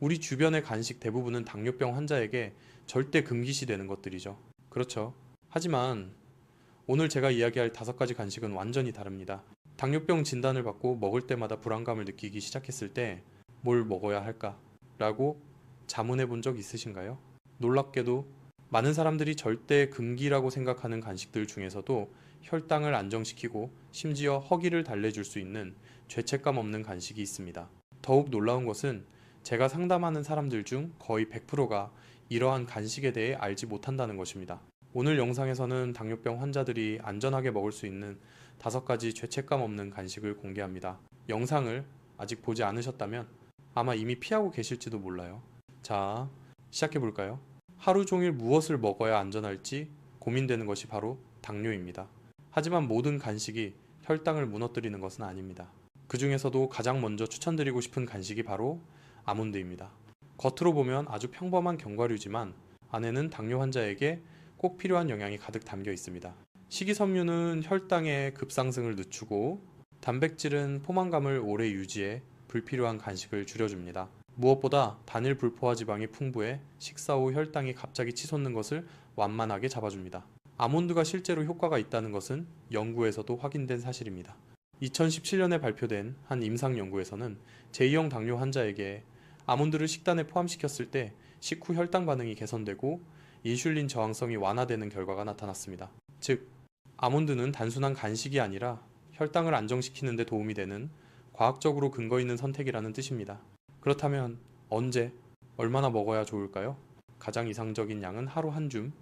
우리 주변의 간식 대부분은 당뇨병 환자에게 절대 금기시 되는 것들이죠. 그렇죠. 하지만 오늘 제가 이야기할 5가지 간식은 완전히 다릅니다. 당뇨병 진단을 받고 먹을 때마다 불안감을 느끼기 시작했을 때 뭘 먹어야 할까? 라고 자문해 본 적 있으신가요? 놀랍게도 많은 사람들이 절대 금기라고 생각하는 간식들 중에서도 혈당을 안정시키고 심지어 허기를 달래줄 수 있는 죄책감 없는 간식이 있습니다. 더욱 놀라운 것은 제가 상담하는 사람들 중 거의 100%가 이러한 간식에 대해 알지 못한다는 것입니다. 오늘 영상에서는 당뇨병 환자들이 안전하게 먹을 수 있는 5가지 죄책감 없는 간식을 공개합니다. 영상을 아직 보지 않으셨다면 아마 이미 피하고 계실지도 몰라요. 자, 시작해볼까요? 하루 종일 무엇을 먹어야 안전할지 고민되는 것이 바로 당뇨입니다. 하지만 모든 간식이 혈당을 무너뜨리는 것은 아닙니다. 그 중에서도 가장 먼저 추천드리고 싶은 간식이 바로 아몬드입니다. 겉으로 보면 아주 평범한 견과류지만 안에는 당뇨 환자에게 꼭 필요한 영양이 가득 담겨 있습니다. 식이섬유는 혈당의 급상승을 늦추고 단백질은 포만감을 오래 유지해 불필요한 간식을 줄여줍니다. 무엇보다 단일 불포화 지방이 풍부해 식사 후 혈당이 갑자기 치솟는 것을 완만하게 잡아줍니다. 아몬드가 실제로 효과가 있다는 것은 연구에서도 확인된 사실입니다. 2017년에 발표된 한 임상 연구에서는 제2형 당뇨 환자에게 아몬드를 식단에 포함시켰을 때 식후 혈당 반응이 개선되고 인슐린 저항성이 완화되는 결과가 나타났습니다. 즉, 아몬드는 단순한 간식이 아니라 혈당을 안정시키는 데 도움이 되는 과학적으로 근거 있는 선택이라는 뜻입니다. 그렇다면 언제, 얼마나 먹어야 좋을까요? 가장 이상적인 양은 하루 한 줌,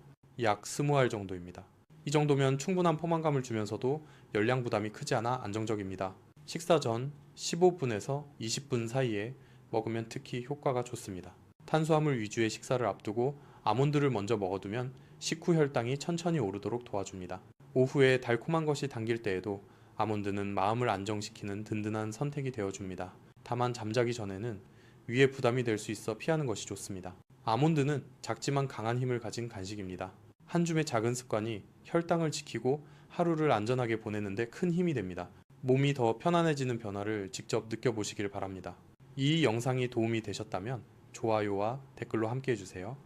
약 20알 정도입니다. 이 정도면 충분한 포만감을 주면서도 열량 부담이 크지 않아 안정적입니다. 식사 전 15분에서 20분 사이에 먹으면 특히 효과가 좋습니다. 탄수화물 위주의 식사를 앞두고 아몬드를 먼저 먹어두면 식후 혈당이 천천히 오르도록 도와줍니다. 오후에 달콤한 것이 당길 때에도 아몬드는 마음을 안정시키는 든든한 선택이 되어줍니다. 다만 잠자기 전에는 위에 부담이 될 수 있어 피하는 것이 좋습니다. 아몬드는 작지만 강한 힘을 가진 간식입니다. 한 줌의 작은 습관이 혈당을 지키고 하루를 안전하게 보내는데 큰 힘이 됩니다. 몸이 더 편안해지는 변화를 직접 느껴보시길 바랍니다. 이 영상이 도움이 되셨다면 좋아요와 댓글로 함께 해주세요.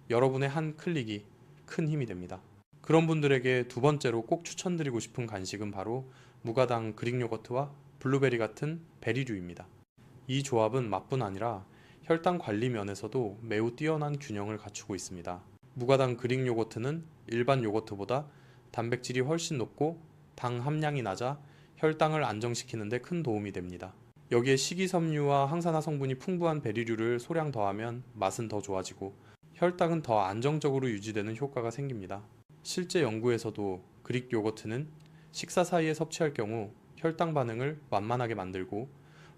여러분의 한 클릭이 큰 힘이 됩니다. 그런 분들에게 두 번째로 꼭 추천드리고 싶은 간식은 바로 무가당 그릭 요거트와 블루베리 같은 베리류입니다. 이 조합은 맛뿐 아니라 혈당 관리 면에서도 매우 뛰어난 균형을 갖추고 있습니다. 무가당 그릭 요거트는 일반 요거트보다 단백질이 훨씬 높고 당 함량이 낮아 혈당을 안정시키는 데 큰 도움이 됩니다. 여기에 식이섬유와 항산화 성분이 풍부한 베리류를 소량 더하면 맛은 더 좋아지고 혈당은 더 안정적으로 유지되는 효과가 생깁니다. 실제 연구에서도 그릭 요거트는 식사 사이에 섭취할 경우 혈당 반응을 완만하게 만들고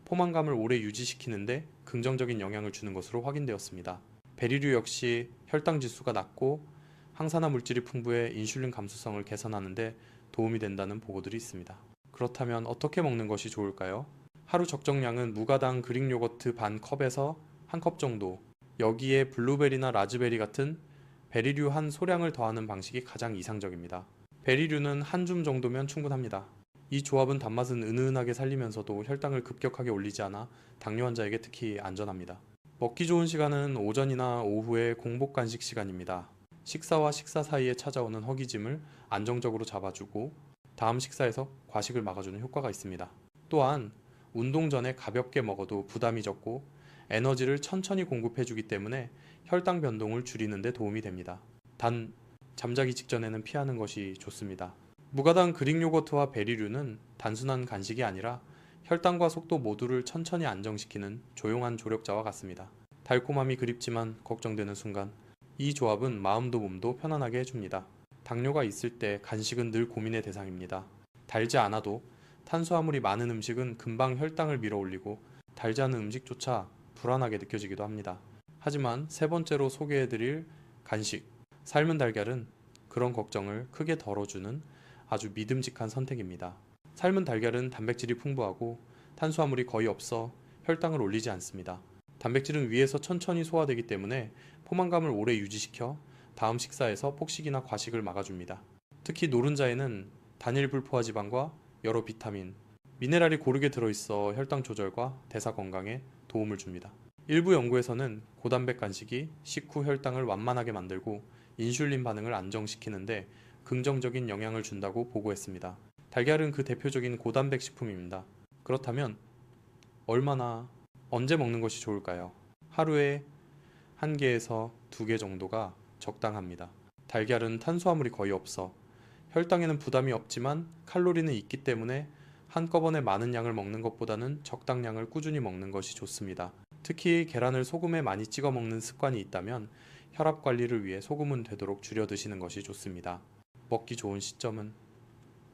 포만감을 오래 유지시키는데 긍정적인 영향을 주는 것으로 확인되었습니다. 베리류 역시 혈당 지수가 낮고 항산화 물질이 풍부해 인슐린 감수성을 개선하는데 도움이 된다는 보고들이 있습니다. 그렇다면 어떻게 먹는 것이 좋을까요? 하루 적정량은 무가당 그릭 요거트 반 컵에서 한 컵 정도, 여기에 블루베리나 라즈베리 같은 베리류 한 소량을 더하는 방식이 가장 이상적입니다. 베리류는 한 줌 정도면 충분합니다. 이 조합은 단맛은 은은하게 살리면서도 혈당을 급격하게 올리지 않아 당뇨 환자에게 특히 안전합니다. 먹기 좋은 시간은 오전이나 오후의 공복 간식 시간입니다. 식사와 식사 사이에 찾아오는 허기짐을 안정적으로 잡아주고 다음 식사에서 과식을 막아주는 효과가 있습니다. 또한 운동 전에 가볍게 먹어도 부담이 적고 에너지를 천천히 공급해주기 때문에 혈당 변동을 줄이는 데 도움이 됩니다. 단, 잠자기 직전에는 피하는 것이 좋습니다. 무가당 그릭 요거트와 베리류는 단순한 간식이 아니라 혈당과 속도 모두를 천천히 안정시키는 조용한 조력자와 같습니다. 달콤함이 그립지만 걱정되는 순간 이 조합은 마음도 몸도 편안하게 해줍니다. 당뇨가 있을 때 간식은 늘 고민의 대상입니다. 달지 않아도 탄수화물이 많은 음식은 금방 혈당을 밀어올리고 달지 않은 음식조차 불안하게 느껴지기도 합니다. 하지만 세 번째로 소개해드릴 간식, 삶은 달걀은 그런 걱정을 크게 덜어주는 아주 믿음직한 선택입니다. 삶은 달걀은 단백질이 풍부하고 탄수화물이 거의 없어 혈당을 올리지 않습니다. 단백질은 위에서 천천히 소화되기 때문에 포만감을 오래 유지시켜 다음 식사에서 폭식이나 과식을 막아줍니다. 특히 노른자에는 단일 불포화 지방과 여러 비타민, 미네랄이 고르게 들어있어 혈당 조절과 대사 건강에 도움을 줍니다. 일부 연구에서는 고단백 간식이 식후 혈당을 완만하게 만들고 인슐린 반응을 안정시키는데 긍정적인 영향을 준다고 보고했습니다. 달걀은 그 대표적인 고단백 식품입니다. 그렇다면 얼마나 언제 먹는 것이 좋을까요? 하루에 1개에서 2개 정도가 적당합니다. 달걀은 탄수화물이 거의 없어 혈당에는 부담이 없지만 칼로리는 있기 때문에 한꺼번에 많은 양을 먹는 것보다는 적당량을 꾸준히 먹는 것이 좋습니다. 특히 계란을 소금에 많이 찍어 먹는 습관이 있다면 혈압 관리를 위해 소금은 되도록 줄여 드시는 것이 좋습니다. 먹기 좋은 시점은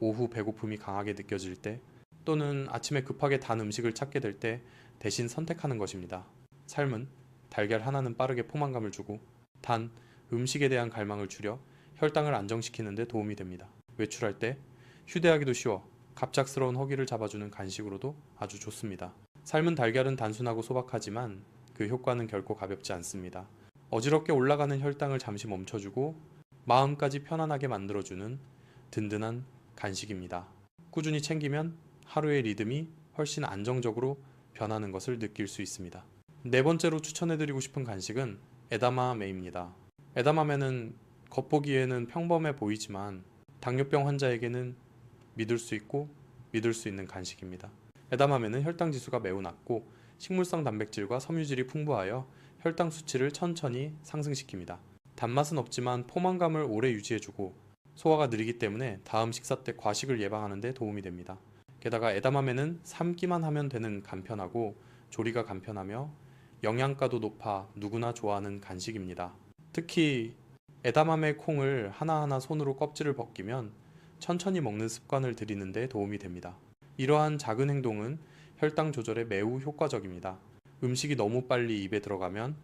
오후 배고픔이 강하게 느껴질 때 또는 아침에 급하게 단 음식을 찾게 될 때 대신 선택하는 것입니다. 삶은 달걀 하나는 빠르게 포만감을 주고 단 음식에 대한 갈망을 줄여 혈당을 안정시키는 데 도움이 됩니다. 외출할 때 휴대하기도 쉬워 갑작스러운 허기를 잡아주는 간식으로도 아주 좋습니다. 삶은 달걀은 단순하고 소박하지만 그 효과는 결코 가볍지 않습니다. 어지럽게 올라가는 혈당을 잠시 멈춰주고 마음까지 편안하게 만들어주는 든든한 간식입니다. 꾸준히 챙기면 하루의 리듬이 훨씬 안정적으로 변하는 것을 느낄 수 있습니다. 네 번째로 추천해드리고 싶은 간식은 에다마메입니다. 에다마메는 겉보기에는 평범해 보이지만 당뇨병 환자에게는 믿을 수 있고 믿을 수 있는 간식입니다. 에다마메는 혈당 지수가 매우 낮고 식물성 단백질과 섬유질이 풍부하여 혈당 수치를 천천히 상승시킵니다. 단맛은 없지만 포만감을 오래 유지해주고 소화가 느리기 때문에 다음 식사 때 과식을 예방하는 데 도움이 됩니다. 게다가 에다마메는 삶기만 하면 되는 간편하고 조리가 간편하며 영양가도 높아 누구나 좋아하는 간식입니다. 특히 에다마메 콩을 하나하나 손으로 껍질을 벗기면 천천히 먹는 습관을 들이는 데 도움이 됩니다. 이러한 작은 행동은 혈당 조절에 매우 효과적입니다. 음식이 너무 빨리 입에 들어가면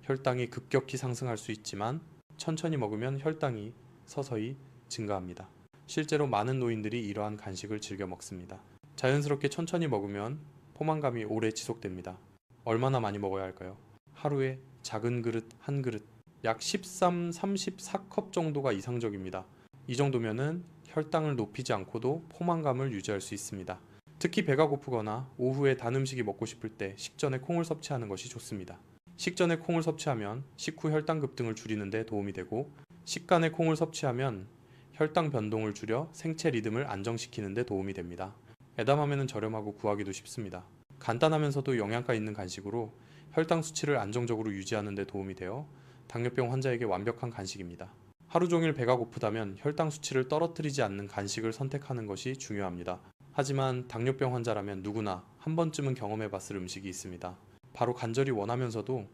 혈당이 급격히 상승할 수 있지만 천천히 먹으면 혈당이 서서히 증가합니다. 실제로 많은 노인들이 이러한 간식을 즐겨 먹습니다. 자연스럽게 천천히 먹으면 포만감이 오래 지속됩니다. 얼마나 많이 먹어야 할까요? 하루에 작은 그릇 한 그릇 약 13, 34컵 정도가 이상적입니다. 이 정도면은 혈당을 높이지 않고도 포만감을 유지할 수 있습니다. 특히 배가 고프거나 오후에 단 음식이 먹고 싶을 때 식전에 콩을 섭취하는 것이 좋습니다. 식전에 콩을 섭취하면 식후 혈당 급등을 줄이는 데 도움이 되고 식간에 콩을 섭취하면 혈당 변동을 줄여 생체 리듬을 안정시키는 데 도움이 됩니다. 에다마메는 저렴하고 구하기도 쉽습니다. 간단하면서도 영양가 있는 간식으로 혈당 수치를 안정적으로 유지하는 데 도움이 되어 당뇨병 환자에게 완벽한 간식입니다. 하루 종일 배가 고프다면 혈당 수치를 떨어뜨리지 않는 간식을 선택하는 것이 중요합니다. 하지만 당뇨병 환자라면 누구나 한 번쯤은 경험해 봤을 음식이 있습니다. 바로 간절히 원하면서도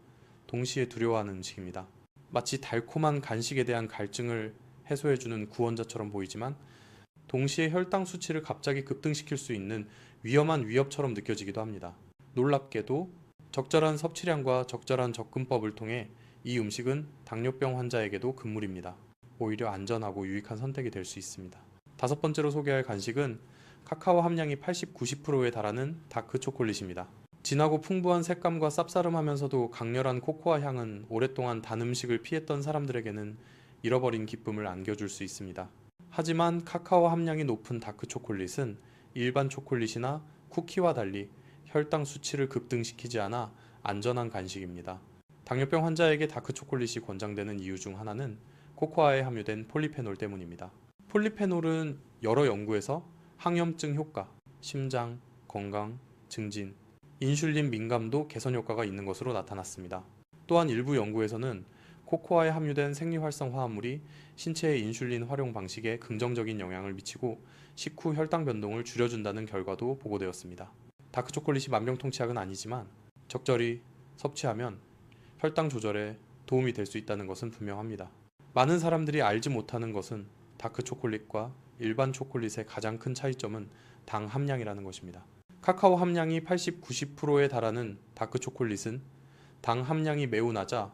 동시에 두려워하는 음식입니다. 마치 달콤한 간식에 대한 갈증을 해소해주는 구원자처럼 보이지만 동시에 혈당 수치를 갑자기 급등시킬 수 있는 위험한 위협처럼 느껴지기도 합니다. 놀랍게도 적절한 섭취량과 적절한 접근법을 통해 이 음식은 당뇨병 환자에게도 금물입니다. 오히려 안전하고 유익한 선택이 될 수 있습니다. 다섯 번째로 소개할 간식은 카카오 함량이 80, 90%에 달하는 다크 초콜릿입니다. 진하고 풍부한 색감과 쌉싸름하면서도 강렬한 코코아 향은 오랫동안 단 음식을 피했던 사람들에게는 잃어버린 기쁨을 안겨줄 수 있습니다. 하지만 카카오 함량이 높은 다크 초콜릿은 일반 초콜릿이나 쿠키와 달리 혈당 수치를 급등시키지 않아 안전한 간식입니다. 당뇨병 환자에게 다크 초콜릿이 권장되는 이유 중 하나는 코코아에 함유된 폴리페놀 때문입니다. 폴리페놀은 여러 연구에서 항염증 효과, 심장, 건강, 증진, 인슐린 민감도 개선 효과가 있는 것으로 나타났습니다. 또한 일부 연구에서는 코코아에 함유된 생리활성 화합물이 신체의 인슐린 활용 방식에 긍정적인 영향을 미치고 식후 혈당 변동을 줄여준다는 결과도 보고되었습니다. 다크 초콜릿이 만병통치약은 아니지만 적절히 섭취하면 혈당 조절에 도움이 될 수 있다는 것은 분명합니다. 많은 사람들이 알지 못하는 것은 다크 초콜릿과 일반 초콜릿의 가장 큰 차이점은 당 함량이라는 것입니다. 카카오 함량이 80, 90%에 달하는 다크 초콜릿은 당 함량이 매우 낮아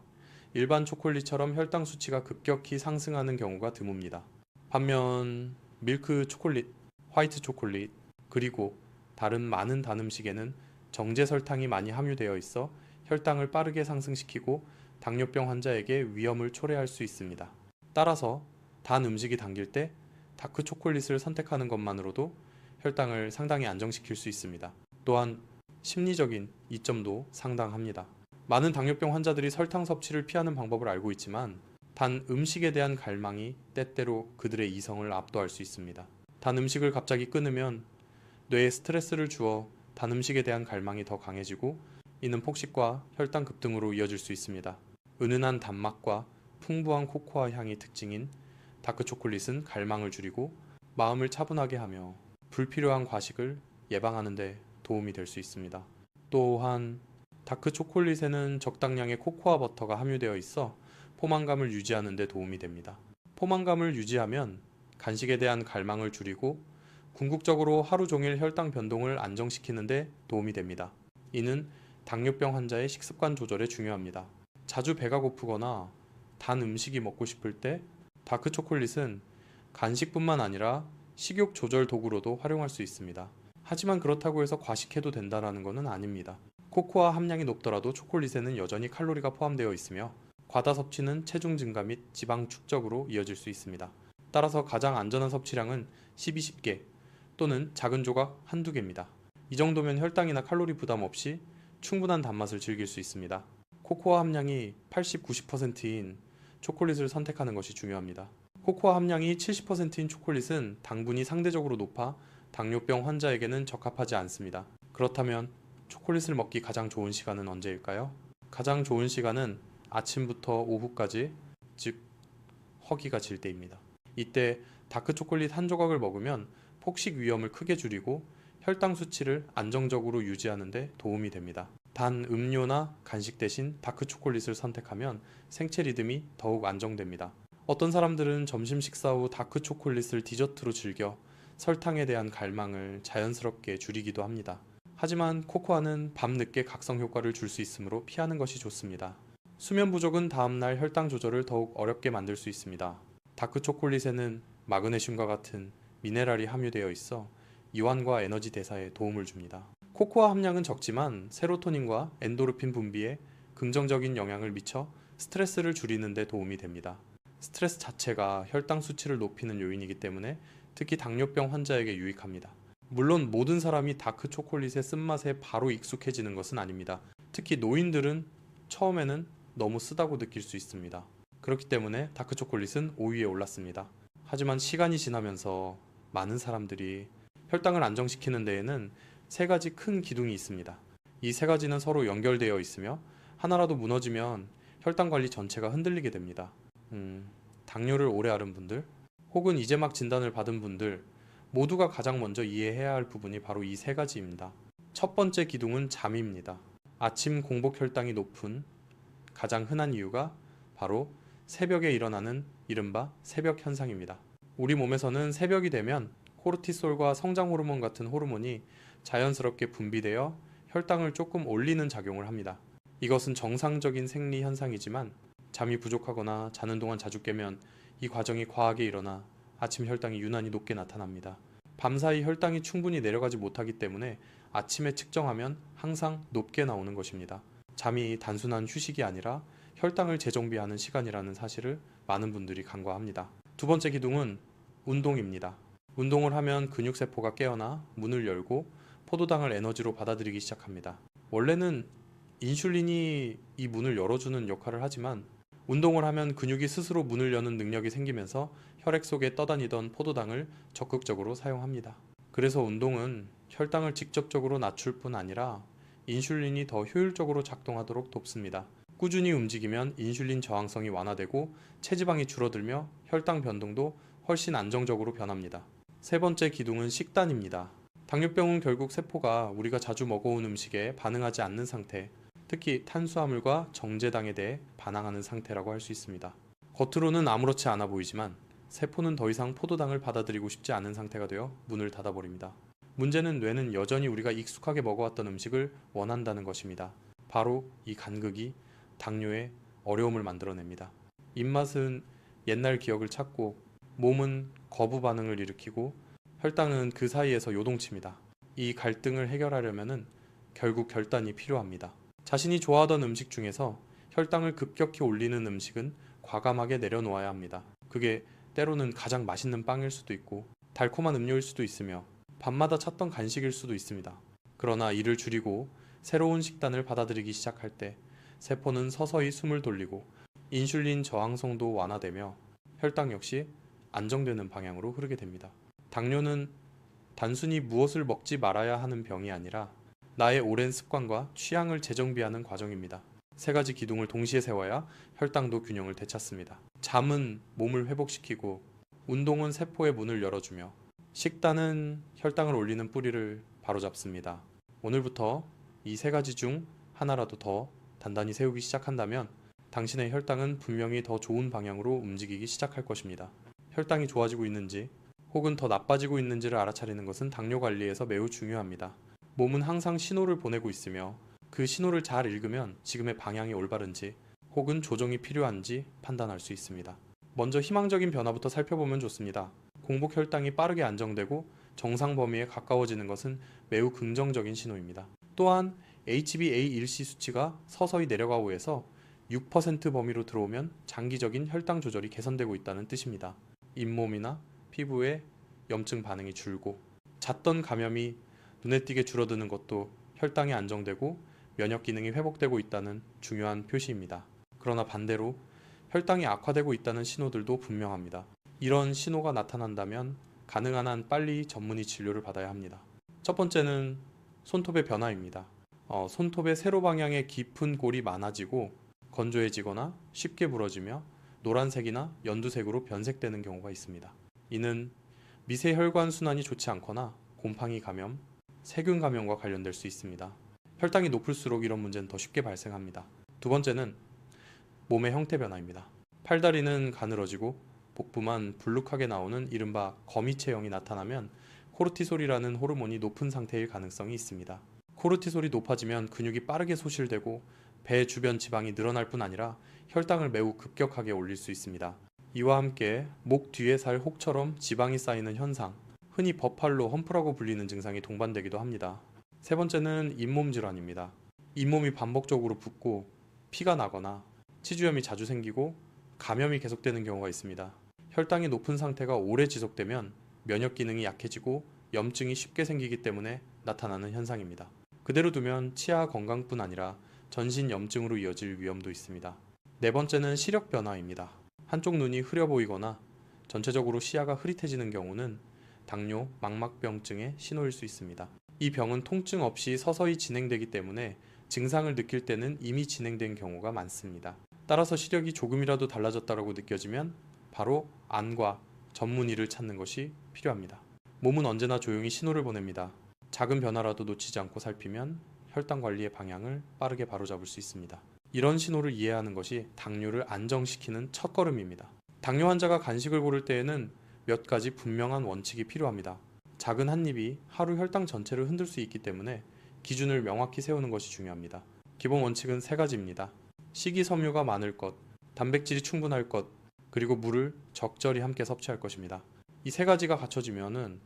일반 초콜릿처럼 혈당 수치가 급격히 상승하는 경우가 드뭅니다. 반면 밀크 초콜릿, 화이트 초콜릿, 그리고 다른 많은 단 음식에는 정제 설탕이 많이 함유되어 있어 혈당을 빠르게 상승시키고 당뇨병 환자에게 위험을 초래할 수 있습니다. 따라서 단 음식이 당길 때 다크 초콜릿을 선택하는 것만으로도 혈당을 상당히 안정시킬 수 있습니다. 또한 심리적인 이점도 상당합니다. 많은 당뇨병 환자들이 설탕 섭취를 피하는 방법을 알고 있지만 단 음식에 대한 갈망이 때때로 그들의 이성을 압도할 수 있습니다. 단 음식을 갑자기 끊으면 뇌에 스트레스를 주어 단 음식에 대한 갈망이 더 강해지고 이는 폭식과 혈당 급등으로 이어질 수 있습니다. 은은한 단맛과 풍부한 코코아 향이 특징인 다크 초콜릿은 갈망을 줄이고 마음을 차분하게 하며 불필요한 과식을 예방하는 데 도움이 될 수 있습니다. 또한 다크 초콜릿에는 적당량의 코코아 버터가 함유되어 있어 포만감을 유지하는 데 도움이 됩니다. 포만감을 유지하면 간식에 대한 갈망을 줄이고 궁극적으로 하루 종일 혈당 변동을 안정시키는 데 도움이 됩니다. 이는 당뇨병 환자의 식습관 조절에 중요합니다. 자주 배가 고프거나 단 음식이 먹고 싶을 때 다크 초콜릿은 간식뿐만 아니라 식욕 조절 도구로도 활용할 수 있습니다. 하지만 그렇다고 해서 과식해도 된다는 것은 아닙니다. 코코아 함량이 높더라도 초콜릿에는 여전히 칼로리가 포함되어 있으며 과다 섭취는 체중 증가 및 지방 축적으로 이어질 수 있습니다. 따라서 가장 안전한 섭취량은 12-10개 또는 작은 조각 한두 개입니다. 이 정도면 혈당이나 칼로리 부담 없이 충분한 단맛을 즐길 수 있습니다. 코코아 함량이 80-90%인 초콜릿을 선택하는 것이 중요합니다. 코코아 함량이 70%인 초콜릿은 당분이 상대적으로 높아 당뇨병 환자에게는 적합하지 않습니다. 그렇다면 초콜릿을 먹기 가장 좋은 시간은 언제일까요? 가장 좋은 시간은 아침부터 오후까지, 즉 허기가 질 때입니다. 이때 다크 초콜릿 한 조각을 먹으면 폭식 위험을 크게 줄이고 혈당 수치를 안정적으로 유지하는 데 도움이 됩니다. 단 음료나 간식 대신 다크 초콜릿을 선택하면 생체 리듬이 더욱 안정됩니다. 어떤 사람들은 점심 식사 후 다크 초콜릿을 디저트로 즐겨 설탕에 대한 갈망을 자연스럽게 줄이기도 합니다. 하지만 코코아는 밤늦게 각성 효과를 줄 수 있으므로 피하는 것이 좋습니다. 수면 부족은 다음날 혈당 조절을 더욱 어렵게 만들 수 있습니다. 다크 초콜릿에는 마그네슘과 같은 미네랄이 함유되어 있어 이완과 에너지 대사에 도움을 줍니다. 코코아 함량은 적지만 세로토닌과 엔도르핀 분비에 긍정적인 영향을 미쳐 스트레스를 줄이는 데 도움이 됩니다. 스트레스 자체가 혈당 수치를 높이는 요인이기 때문에 특히 당뇨병 환자에게 유익합니다. 물론 모든 사람이 다크 초콜릿의 쓴맛에 바로 익숙해지는 것은 아닙니다. 특히 노인들은 처음에는 너무 쓰다고 느낄 수 있습니다. 그렇기 때문에 다크 초콜릿은 5위에 올랐습니다. 하지만 시간이 지나면서 많은 사람들이 혈당을 안정시키는 데에는 세 가지 큰 기둥이 있습니다. 이 세 가지는 서로 연결되어 있으며 하나라도 무너지면 혈당 관리 전체가 흔들리게 됩니다. 당뇨를 오래 앓은 분들 혹은 이제 막 진단을 받은 분들 모두가 가장 먼저 이해해야 할 부분이 바로 이 세 가지입니다. 첫 번째 기둥은 잠입니다. 아침 공복 혈당이 높은 가장 흔한 이유가 바로 새벽에 일어나는 이른바 새벽 현상입니다. 우리 몸에서는 새벽이 되면 코르티솔과 성장 호르몬 같은 호르몬이 자연스럽게 분비되어 혈당을 조금 올리는 작용을 합니다. 이것은 정상적인 생리 현상이지만 잠이 부족하거나 자는 동안 자주 깨면 이 과정이 과하게 일어나 아침 혈당이 유난히 높게 나타납니다. 밤사이 혈당이 충분히 내려가지 못하기 때문에 아침에 측정하면 항상 높게 나오는 것입니다. 잠이 단순한 휴식이 아니라 혈당을 재정비하는 시간이라는 사실을 많은 분들이 간과합니다. 두 번째 기둥은 운동입니다. 운동을 하면 근육세포가 깨어나 문을 열고 포도당을 에너지로 받아들이기 시작합니다. 원래는 인슐린이 이 문을 열어주는 역할을 하지만 운동을 하면 근육이 스스로 문을 여는 능력이 생기면서 혈액 속에 떠다니던 포도당을 적극적으로 사용합니다. 그래서 운동은 혈당을 직접적으로 낮출 뿐 아니라 인슐린이 더 효율적으로 작동하도록 돕습니다. 꾸준히 움직이면 인슐린 저항성이 완화되고 체지방이 줄어들며 혈당 변동도 훨씬 안정적으로 변합니다. 세 번째 기둥은 식단입니다. 당뇨병은 결국 세포가 우리가 자주 먹어온 음식에 반응하지 않는 상태, 특히 탄수화물과 정제당에 대해 반항하는 상태라고 할 수 있습니다. 겉으로는 아무렇지 않아 보이지만 세포는 더 이상 포도당을 받아들이고 싶지 않은 상태가 되어 문을 닫아버립니다. 문제는 뇌는 여전히 우리가 익숙하게 먹어왔던 음식을 원한다는 것입니다. 바로 이 간극이 당뇨에 어려움을 만들어냅니다. 입맛은 옛날 기억을 찾고 몸은 거부 반응을 일으키고 혈당은 그 사이에서 요동칩니다. 이 갈등을 해결하려면 결국 결단이 필요합니다. 자신이 좋아하던 음식 중에서 혈당을 급격히 올리는 음식은 과감하게 내려놓아야 합니다. 그게 때로는 가장 맛있는 빵일 수도 있고 달콤한 음료일 수도 있으며 밤마다 찾던 간식일 수도 있습니다. 그러나 이를 줄이고 새로운 식단을 받아들이기 시작할 때 세포는 서서히 숨을 돌리고 인슐린 저항성도 완화되며 혈당 역시 안정되는 방향으로 흐르게 됩니다. 당뇨는 단순히 무엇을 먹지 말아야 하는 병이 아니라 나의 오랜 습관과 취향을 재정비하는 과정입니다. 세 가지 기둥을 동시에 세워야 혈당도 균형을 되찾습니다. 잠은 몸을 회복시키고, 운동은 세포의 문을 열어주며, 식단은 혈당을 올리는 뿌리를 바로잡습니다. 오늘부터 이 세 가지 중 하나라도 더 단단히 세우기 시작한다면 당신의 혈당은 분명히 더 좋은 방향으로 움직이기 시작할 것입니다. 혈당이 좋아지고 있는지 혹은 더 나빠지고 있는지를 알아차리는 것은 당뇨 관리에서 매우 중요합니다. 몸은 항상 신호를 보내고 있으며 그 신호를 잘 읽으면 지금의 방향이 올바른지 혹은 조정이 필요한지 판단할 수 있습니다. 먼저 희망적인 변화부터 살펴보면 좋습니다. 공복 혈당이 빠르게 안정되고 정상 범위에 가까워지는 것은 매우 긍정적인 신호입니다. 또한 HbA1c 수치가 서서히 내려가고 해서 6% 범위로 들어오면 장기적인 혈당 조절이 개선되고 있다는 뜻입니다. 잇몸이나 피부에 염증 반응이 줄고 잦던 감염이 눈에 띄게 줄어드는 것도 혈당이 안정되고 면역 기능이 회복되고 있다는 중요한 표시입니다. 그러나 반대로 혈당이 악화되고 있다는 신호들도 분명합니다. 이런 신호가 나타난다면 가능한 한 빨리 전문의 진료를 받아야 합니다. 첫 번째는 손톱의 변화입니다. 손톱의 세로 방향의 깊은 골이 많아지고 건조해지거나 쉽게 부러지며 노란색이나 연두색으로 변색되는 경우가 있습니다. 이는 미세혈관 순환이 좋지 않거나 곰팡이 감염, 세균 감염과 관련될 수 있습니다. 혈당이 높을수록 이런 문제는 더 쉽게 발생합니다. 두 번째는 몸의 형태 변화입니다. 팔다리는 가늘어지고 복부만 불룩하게 나오는 이른바 거미체형이 나타나면 코르티솔이라는 호르몬이 높은 상태일 가능성이 있습니다. 코르티솔이 높아지면 근육이 빠르게 소실되고 배 주변 지방이 늘어날 뿐 아니라 혈당을 매우 급격하게 올릴 수 있습니다. 이와 함께 목 뒤에 살 혹처럼 지방이 쌓이는 현상, 흔히 버팔로 험프라고 불리는 증상이 동반되기도 합니다. 세 번째는 잇몸 질환입니다. 잇몸이 반복적으로 붓고 피가 나거나 치주염이 자주 생기고 감염이 계속되는 경우가 있습니다. 혈당이 높은 상태가 오래 지속되면 면역 기능이 약해지고 염증이 쉽게 생기기 때문에 나타나는 현상입니다. 그대로 두면 치아 건강뿐 아니라 전신 염증으로 이어질 위험도 있습니다. 네 번째는 시력 변화입니다. 한쪽 눈이 흐려 보이거나 전체적으로 시야가 흐릿해지는 경우는 당뇨, 망막병증의 신호일 수 있습니다. 이 병은 통증 없이 서서히 진행되기 때문에 증상을 느낄 때는 이미 진행된 경우가 많습니다. 따라서 시력이 조금이라도 달라졌다고 느껴지면 바로 안과 전문의를 찾는 것이 필요합니다. 몸은 언제나 조용히 신호를 보냅니다. 작은 변화라도 놓치지 않고 살피면 혈당 관리의 방향을 빠르게 바로잡을 수 있습니다. 이런 신호를 이해하는 것이 당뇨를 안정시키는 첫걸음입니다. 당뇨 환자가 간식을 고를 때에는 몇 가지 분명한 원칙이 필요합니다. 작은 한 입이 하루 혈당 전체를 흔들 수 있기 때문에 기준을 명확히 세우는 것이 중요합니다. 기본 원칙은 세 가지입니다. 식이섬유가 많을 것, 단백질이 충분할 것, 그리고 물을 적절히 함께 섭취할 것입니다. 이 세 가지가 갖춰지면은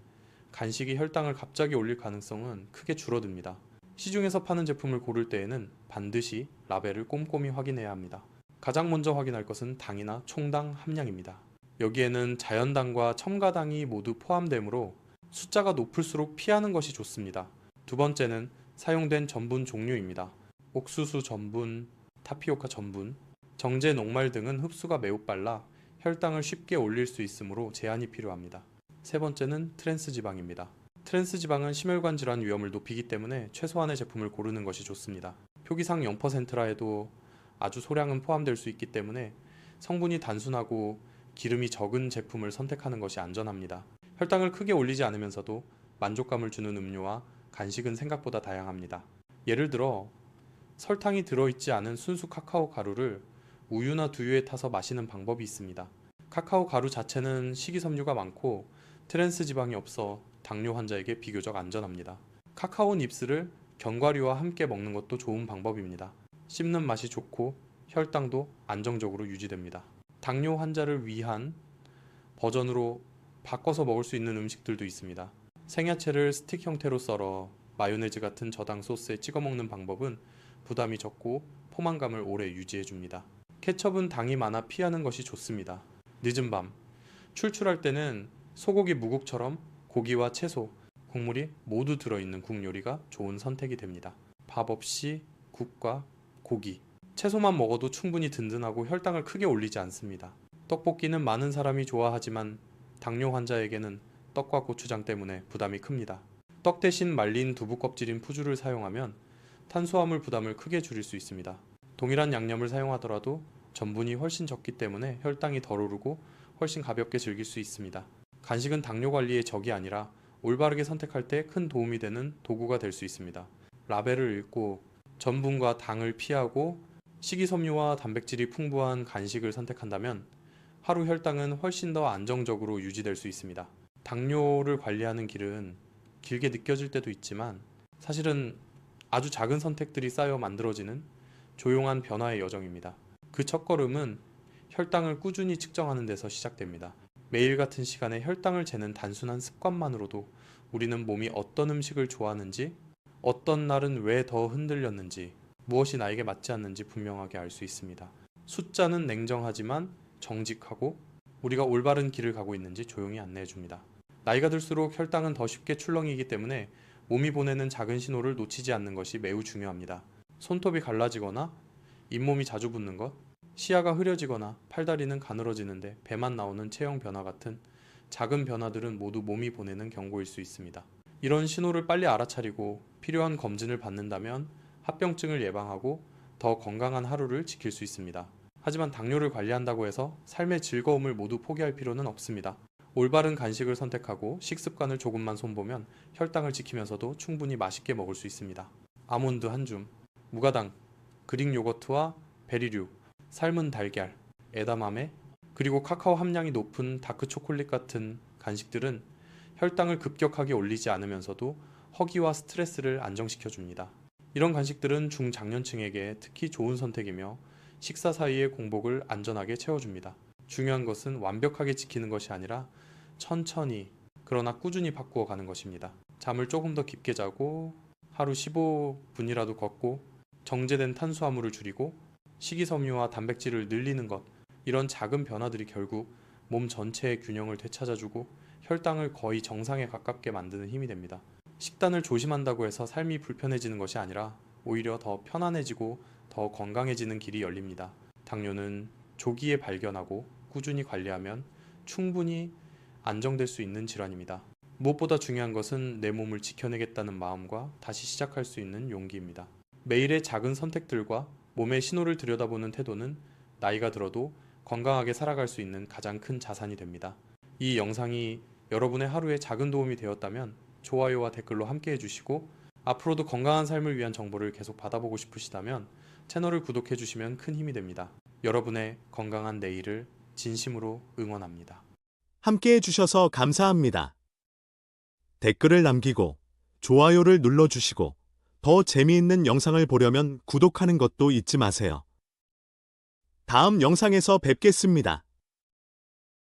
간식이 혈당을 갑자기 올릴 가능성은 크게 줄어듭니다. 시중에서 파는 제품을 고를 때에는 반드시 라벨을 꼼꼼히 확인해야 합니다. 가장 먼저 확인할 것은 당이나 총당 함량입니다. 여기에는 자연당과 첨가당이 모두 포함되므로 숫자가 높을수록 피하는 것이 좋습니다. 두 번째는 사용된 전분 종류입니다. 옥수수 전분, 타피오카 전분, 정제 녹말 등은 흡수가 매우 빨라 혈당을 쉽게 올릴 수 있으므로 제한이 필요합니다. 세 번째는 트랜스 지방입니다. 트랜스 지방은 심혈관 질환 위험을 높이기 때문에 최소한의 제품을 고르는 것이 좋습니다. 표기상 0%라 해도 아주 소량은 포함될 수 있기 때문에 성분이 단순하고 기름이 적은 제품을 선택하는 것이 안전합니다. 혈당을 크게 올리지 않으면서도 만족감을 주는 음료와 간식은 생각보다 다양합니다. 예를 들어 설탕이 들어있지 않은 순수 카카오 가루를 우유나 두유에 타서 마시는 방법이 있습니다. 카카오 가루 자체는 식이섬유가 많고 트랜스 지방이 없어 당뇨 환자에게 비교적 안전합니다. 카카오 닙스를 견과류와 함께 먹는 것도 좋은 방법입니다. 씹는 맛이 좋고 혈당도 안정적으로 유지됩니다. 당뇨 환자를 위한 버전으로 바꿔서 먹을 수 있는 음식들도 있습니다. 생야채를 스틱 형태로 썰어 마요네즈 같은 저당 소스에 찍어 먹는 방법은 부담이 적고 포만감을 오래 유지해줍니다. 케첩은 당이 많아 피하는 것이 좋습니다. 늦은 밤, 출출할 때는 소고기 무국처럼 고기와 채소, 국물이 모두 들어있는 국 요리가 좋은 선택이 됩니다. 밥 없이 국과 고기, 채소만 먹어도 충분히 든든하고 혈당을 크게 올리지 않습니다. 떡볶이는 많은 사람이 좋아하지만 당뇨 환자에게는 떡과 고추장 때문에 부담이 큽니다. 떡 대신 말린 두부 껍질인 푸주를 사용하면 탄수화물 부담을 크게 줄일 수 있습니다. 동일한 양념을 사용하더라도 전분이 훨씬 적기 때문에 혈당이 덜 오르고 훨씬 가볍게 즐길 수 있습니다. 간식은 당뇨 관리의 적이 아니라 올바르게 선택할 때 큰 도움이 되는 도구가 될 수 있습니다. 라벨을 읽고 전분과 당을 피하고 식이섬유와 단백질이 풍부한 간식을 선택한다면 하루 혈당은 훨씬 더 안정적으로 유지될 수 있습니다. 당뇨를 관리하는 길은 길게 느껴질 때도 있지만 사실은 아주 작은 선택들이 쌓여 만들어지는 조용한 변화의 여정입니다. 그 첫걸음은 혈당을 꾸준히 측정하는 데서 시작됩니다. 매일 같은 시간에 혈당을 재는 단순한 습관만으로도 우리는 몸이 어떤 음식을 좋아하는지, 어떤 날은 왜 더 흔들렸는지, 무엇이 나에게 맞지 않는지 분명하게 알 수 있습니다. 숫자는 냉정하지만 정직하고 우리가 올바른 길을 가고 있는지 조용히 안내해 줍니다. 나이가 들수록 혈당은 더 쉽게 출렁이기 때문에 몸이 보내는 작은 신호를 놓치지 않는 것이 매우 중요합니다. 손톱이 갈라지거나 잇몸이 자주 붓는 것, 시야가 흐려지거나 팔다리는 가늘어지는데 배만 나오는 체형 변화 같은 작은 변화들은 모두 몸이 보내는 경고일 수 있습니다. 이런 신호를 빨리 알아차리고 필요한 검진을 받는다면 합병증을 예방하고 더 건강한 하루를 지킬 수 있습니다. 하지만 당뇨를 관리한다고 해서 삶의 즐거움을 모두 포기할 필요는 없습니다. 올바른 간식을 선택하고 식습관을 조금만 손보면 혈당을 지키면서도 충분히 맛있게 먹을 수 있습니다. 아몬드 한 줌, 무가당, 그릭 요거트와 베리류, 삶은 달걀, 에다마메, 그리고 카카오 함량이 높은 다크 초콜릿 같은 간식들은 혈당을 급격하게 올리지 않으면서도 허기와 스트레스를 안정시켜 줍니다. 이런 간식들은 중장년층에게 특히 좋은 선택이며 식사 사이의 공복을 안전하게 채워줍니다. 중요한 것은 완벽하게 지키는 것이 아니라 천천히 그러나 꾸준히 바꾸어 가는 것입니다. 잠을 조금 더 깊게 자고 하루 15분이라도 걷고 정제된 탄수화물을 줄이고 식이섬유와 단백질을 늘리는 것, 이런 작은 변화들이 결국 몸 전체의 균형을 되찾아주고 혈당을 거의 정상에 가깝게 만드는 힘이 됩니다. 식단을 조심한다고 해서 삶이 불편해지는 것이 아니라 오히려 더 편안해지고 더 건강해지는 길이 열립니다. 당뇨는 조기에 발견하고 꾸준히 관리하면 충분히 안정될 수 있는 질환입니다. 무엇보다 중요한 것은 내 몸을 지켜내겠다는 마음과 다시 시작할 수 있는 용기입니다. 매일의 작은 선택들과 몸의 신호를 들여다보는 태도는 나이가 들어도 건강하게 살아갈 수 있는 가장 큰 자산이 됩니다. 이 영상이 여러분의 하루에 작은 도움이 되었다면 좋아요와 댓글로 함께 해주시고 앞으로도 건강한 삶을 위한 정보를 계속 받아보고 싶으시다면 채널을 구독해 주시면 큰 힘이 됩니다. 여러분의 건강한 내일을 진심으로 응원합니다. 함께 해주셔서 감사합니다. 댓글을 남기고 좋아요를 눌러주시고 더 재미있는 영상을 보려면 구독하는 것도 잊지 마세요. 다음 영상에서 뵙겠습니다.